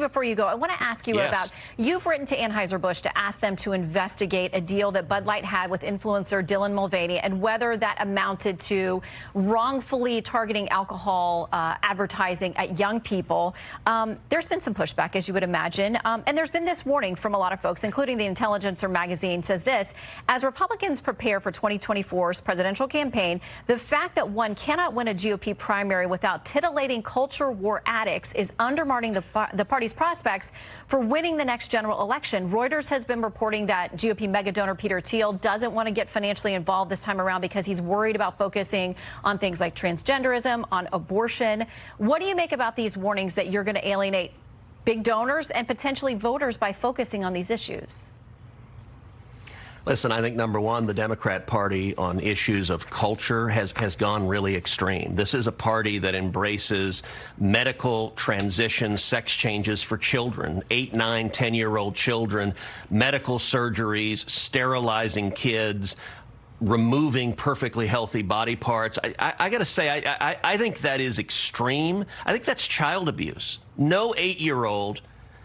before you go, I want to ask you about, you've written to Anheuser-Busch to ask them to investigate a deal that Bud Light had with influencer Dylan Mulvaney and whether that amounted to wrongfully targeting alcohol advertising at young people. There's been some pushback, as you would imagine, and there's been this warning from a lot of folks, including the Intelligencer magazine says this: as Republicans prepare for 2024's presidential campaign, the fact that one cannot win a GOP primary without titillating culture war addicts is undermining the party's prospects for winning the next general election. Reuters has been reporting that GOP mega donor Peter Thiel doesn't want to get financially involved this time around because he's worried about focusing on things like transgenderism, on abortion. What do you make about these warnings that you're going to alienate big donors and potentially voters by focusing on these issues? Listen, I think, number one, the Democrat Party on issues of culture has gone really extreme. This is a party that embraces medical transitions, sex changes for children, 8, 9, 10-year-old children, medical surgeries, sterilizing kids, removing perfectly healthy body parts. I got to say, I think that is extreme. I think that's child abuse. No 8-year-old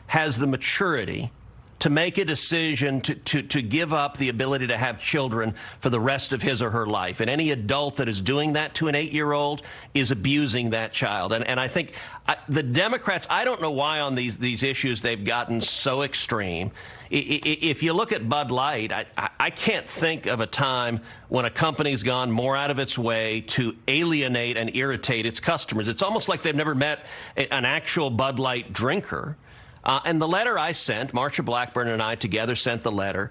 has the maturity to make a decision to give up the ability to have children for the rest of his or her life. And any adult that is doing that to an 8-year-old is abusing that child. And I think the Democrats, I don't know why on these issues they've gotten so extreme. If you look at Bud Light, I can't think of a time when a company's gone more out of its way to alienate and irritate its customers. It's almost like they've never met an actual Bud Light drinker. And the letter I sent, Marsha Blackburn and I together sent the letter,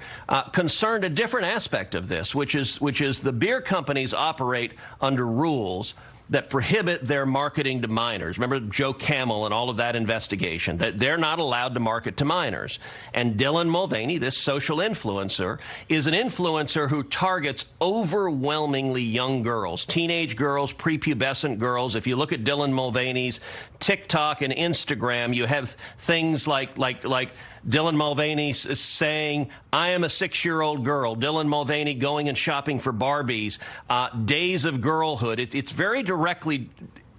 concerned a different aspect of this, which is the beer companies operate under rules that prohibit their marketing to minors. Remember Joe Camel and all of that investigation, that they're not allowed to market to minors. And Dylan Mulvaney, this social influencer, is an influencer who targets overwhelmingly young girls, teenage girls, prepubescent girls. If you look at Dylan Mulvaney's TikTok and Instagram, you have things like Dylan Mulvaney saying, I am a 6-year-old girl. Dylan Mulvaney going and shopping for Barbies. Days of girlhood. It's very directly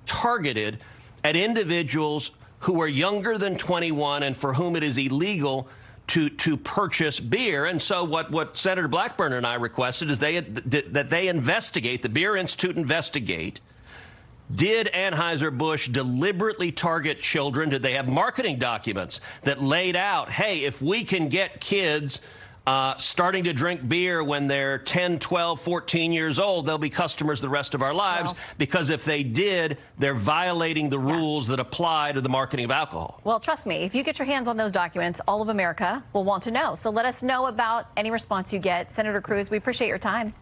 targeted at individuals who are younger than 21 and for whom it is illegal to purchase beer. And so what Senator Blackburn and I requested is that they investigate, the Beer Institute investigate, did Anheuser-Busch deliberately target children? Did they have marketing documents that laid out, hey, if we can get kids starting to drink beer when they're 10, 12, 14 years old, they'll be customers the rest of our lives, because if they did, they're violating the rules that apply to the marketing of alcohol. Well, trust me, if you get your hands on those documents, all of America will want to know. So let us know about any response you get. Senator Cruz, we appreciate your time.